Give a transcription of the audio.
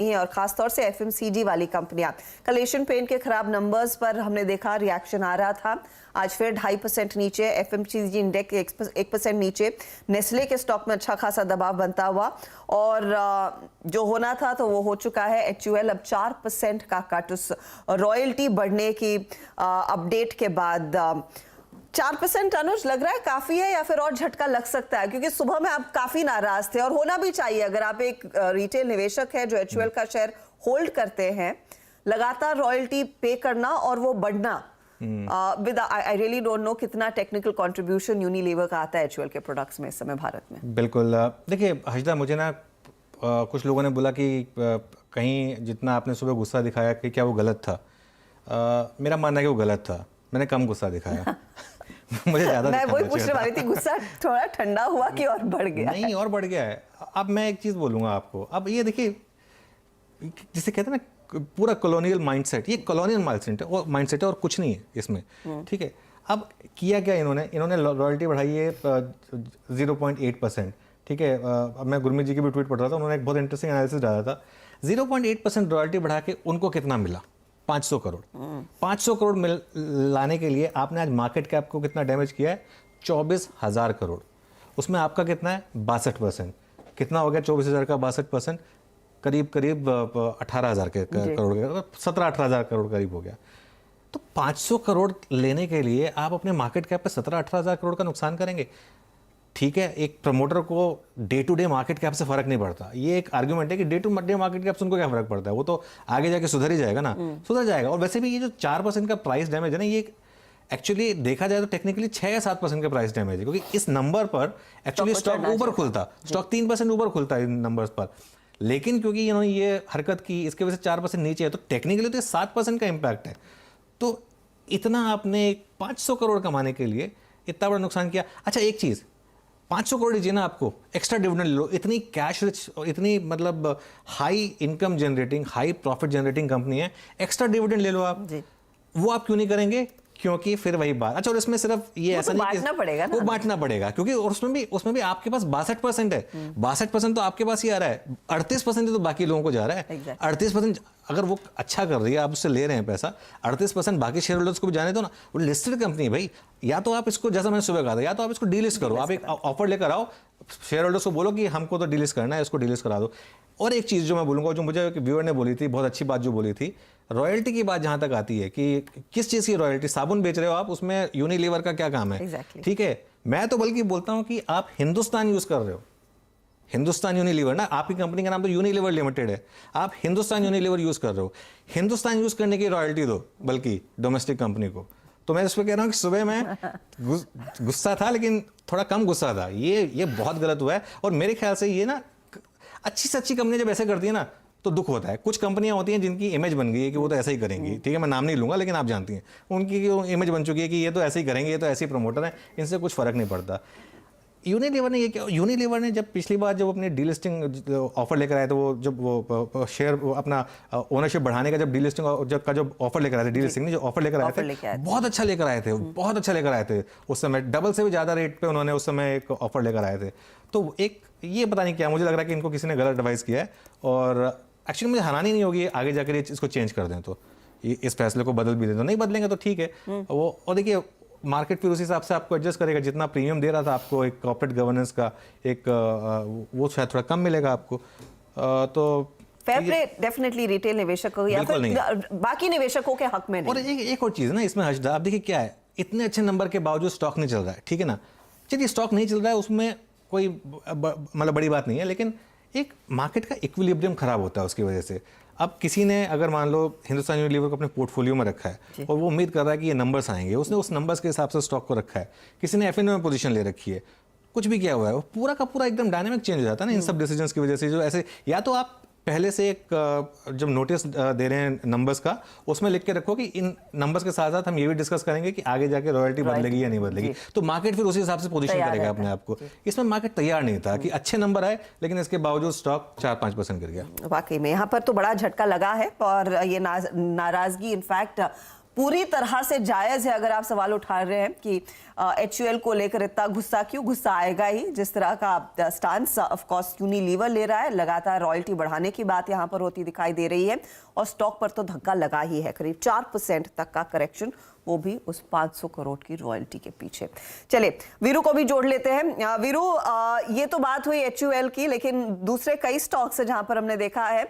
और खासतौर से एफएमसीजी वाली कंपनियां। कल एशियन पेंट के खराब नंबर्स पर हमने देखा रिएक्शन आ रहा था। आज फिर 2.5% नीचे, एफएमसीजी इंडेक्स 1% नीचे। नेस्ले के स्टॉक में अच्छा खासा दबाव बनता हुआ और जो होना था तो वो हो चुका है। एचयूएल अब 4% का कट उस रॉयल्टी बढ़ने की अपडेट के बाद। 4% अनुज लग रहा है काफी है या फिर और झटका लग सकता है? क्योंकि सुबह में आप काफी नाराज थे और होना भी चाहिए। अगर आप एक रिटेल निवेशक है जो एचयूएल का शेयर होल्ड करते हैं, लगातार रॉयल्टी पे करना और वो बढ़ना with I really don't know कितना टेक्निकल कंट्रीब्यूशन यूनिलीवर का आता है एचयूएल के प्रोडक्ट्स में इस समय भारत में। बिल्कुल। देखिए हजदा, मुझे ना कुछ लोगों ने बोला कि कहीं जितना आपने सुबह गुस्सा दिखाया कि क्या वो गलत था। मेरा मानना है कि वो गलत था, मैंने कम गुस्सा दिखाया। मुझे ज्यादा मैं वही पूछने वाली थी, गुस्सा थोड़ा ठंडा हुआ कि और बढ़ गया? नहीं, और बढ़ गया है। अब मैं एक चीज बोलूंगा आपको। अब ये देखिए, जिसे कहते हैं ना पूरा कॉलोनियल माइंडसेट, ये कॉलोनियल माइंडसेट है और कुछ नहीं है इसमें। ठीक है, अब किया क्या इन्होंने रॉयल्टी बढ़ाई है 0.8%। ठीक है, अब मैं गुरमीत जी की भी ट्वीट पढ़ रहा था, उन्होंने एक बहुत इंटरेस्टिंग एनालिसिस डाला था। 0.8% रॉयल्टी बढ़ा के उनको कितना मिला? 500 करोड़। 500 करोड़ लाने के लिए आपने आज मार्केट कैप को कितना डैमेज किया है? 24,000 करोड़। उसमें आपका कितना है? 62%। कितना हो गया 24,000 का 62%? करीब 18,000 करोड़ के, 17-18,000 करोड़ करीब हो गया। तो 500 करोड़ लेने के लिए आप अपने मार्केट कैप पे 17-18,000 करोड़ का नुकसान करेंगे। ठीक है, एक प्रमोटर को day to day market cap से फर्क नहीं पड़ता। ये एक आर्गुमेंट है कि day to day market cap से उनको क्या फर्क पड़ता है, वो तो आगे जाके सुधर ही जाएगा ना। सुधर जाएगा। और वैसे भी ये जो 4% का प्राइस डैमेज है ना, ये एक्चुअली देखा जाए तो टेक्निकली 6 या 7% का प्राइस डैमेज है, क्योंकि इस नंबर पर एक्चुअली स्टॉक ऊपर खुलता, स्टॉक 3% ऊपर खुलता है इन नंबर्स पर। लेकिन क्योंकि इन्होंने ये हरकत की, इसके वजह से 4% नीचे है, तो टेक्निकली तो 7% का इंपैक्ट है। तो इतना आपने 500 करोड़ कमाने के लिए इतना बड़ा नुकसान किया। अच्छा, एक चीज, 500 करोड़ दीजिए ना, आपको एक्स्ट्रा डिविडेंड लो। इतनी कैश रिच, इतनी मतलब high income generating, high profit generating company है, एक्स्ट्रा डिविडेंड ले लो आप। वो आप क्यों नहीं करेंगे? क्योंकि फिर वही बात। अच्छा, और इसमें सिर्फ ये ऐसा नहीं बांटना पड़ेगा ना, वो बांटना पड़ेगा, क्योंकि उसमें भी आपके पास 62% है। 62% तो आपके पास ही आ रहा है, 38% तो बाकी लोगों को जा रहा है। 38% अगर वो अच्छा कर रही है, आप उससे ले रहे हैं पैसा, 38% बाकी शेयर होल्डर्स को भी जाने दो ना। वो लिस्टेड कंपनी है भाई। या तो आप इसको, जैसा मैंने सुबह कहा था, या तो आप इसको डीलिस्ट करो। आप एक ऑफर लेकर आओ, शेयर होल्डर्स को बोलो कि हमको तो डीलिस्ट करना है, इसको डीलिस्ट करा दो। और एक चीज जो मैं बोलूंगा, जो मुझे व्यूअर ने बोली थी, बहुत अच्छी बात जो बोली थी, रॉयल्टी की बात जहां तक आती है कि किस चीज की रॉयल्टी, साबुन बेच रहे हो आप, उसमें यूनिलीवर का क्या काम है? ठीक है, मैं तो बल्कि बोलता हूं कि आप हिंदुस्तान यूज कर रहे हो, हिंदुस्तान यूनिलीवर ना, आपकी कंपनी का नाम तो यूनिलीवर लिमिटेड है, आप हिंदुस्तान यूनिलीवर यूज कर रहे हो। हिंदुस्तान यूज करने की रॉयल्टी दो बल्कि डोमेस्टिक कंपनी को। तो मैं इस पर कह रहा हूं कि सुबह में गुस्सा था, लेकिन थोड़ा कम गुस्सा था। ये बहुत गलत हुआ है। और मेरे ख्याल से ये ना, अच्छी से अच्छी कंपनी जब ऐसे करती है ना तो दुख होता है। कुछ कंपनियां होती हैं जिनकी इमेज बन गई है कि वो तो ऐसा ही करेंगी। ठीक है, मैं नाम नहीं लूंगा, लेकिन आप जानती हैं उनकी इमेज बन चुकी है कि ये तो ऐसे ही करेंगे, ये तो ऐसे ही प्रमोटर हैं, इनसे कुछ फर्क नहीं पड़ता। यूनिलीवर ने ये क्या, यूनिलीवर ने जब पिछली बार जब अपने डीलिस्टिंग ऑफर लेकर आए थे, वो जब वो शेयर अपना ओनरशिप बढ़ाने का जब डीलिस्टिंग जब ऑफर लेकर आए थे, डीलिस्टिंग ने जो ऑफर लेकर आए थे, बहुत अच्छा लेकर आए थे, बहुत अच्छा लेकर आए थे। उस समय डबल से भी ज़्यादा रेट पे उन्होंने उस समय एक ऑफर लेकर आए थे। तो एक ये पता नहीं क्या, मुझे लग रहा है कि इनको किसी ने गलत एडवाइस किया है। और एक्चुअली मुझे हैरानी नहीं होगी आगे जाकर इसको चेंज कर दें, तो इस फैसले को बदल भी दें। तो नहीं बदलेंगे तो ठीक है वो। और देखिए, मार्केट फिर उस हिसाब से आपको एडजस्ट करेगा। जितना प्रीमियम दे रहा था आपको एक कॉर्पोरेट गवर्नेंस का, एक वो शायद थोड़ा कम मिलेगा आपको। तो फेयर प्ले डेफिनेटली रिटेल निवेशकों या फिर बाकी निवेशकों के हक में नहीं। और एक और चीज़ ना इसमें हजदा, आप देखिए क्या है, इतने अच्छे नंबर के बावजूद स्टॉक नहीं चल रहा है। ठीक है ना, चलिए स्टॉक नहीं चल रहा है, उसमें कोई मतलब बड़ी बात नहीं है, लेकिन एक मार्केट का इक्विलिब्रियम खराब होता है उसकी वजह से। अब किसी ने अगर मान लो हिंदुस्तान यूनिलीवर को अपने पोर्टफोलियो में रखा है और वो उम्मीद कर रहा है कि ये नंबर्स आएंगे, उसने उस नंबर्स के हिसाब से स्टॉक को रखा है। किसी ने एफएनओ में पोजीशन ले रखी है, कुछ भी किया हुआ है, वो पूरा का पूरा एकदम डायनामिक चेंज हो जाता है ना इन सब डिसीजंस की वजह से। जो ऐसे, या तो आप पहले से एक जब नोटिस दे रहे हैं नंबर्स का, उसमें लिख के रखो कि इन नंबर्स के साथ साथ हम ये भी डिस्कस करेंगे कि आगे जाके रॉयल्टी बदलेगी या नहीं बदलेगी। तो मार्केट फिर उसी हिसाब से पोजीशन करेगा अपने आप को। इसमें मार्केट तैयार नहीं था कि अच्छे नंबर आए, लेकिन इसके बावजूद स्टॉक 4-5% गिर गया। वाकई में यहाँ पर तो बड़ा झटका लगा है और ये नाराजगी इनफैक्ट पूरी तरह से जायज है अगर आप सवाल उठा रहे हैं कि HUL को लेकर इतना गुस्सा क्यों। गुस्सा आएगा ही, जिस तरह का स्टांस ऑफ कोर्स यूनिलीवर ले रहा है, लगातार रॉयल्टी बढ़ाने की बात यहां पर होती दिखाई दे रही है और स्टॉक पर तो धक्का लगा ही है, करीब 4% तक का करेक्शन, वो भी उस 500 करोड़ की रॉयल्टी के पीछे। चले वीरू को भी जोड़ लेते हैं। वीरू, ये तो बात हुई HUL की, लेकिन दूसरे कई स्टॉक्स है जहां पर हमने देखा है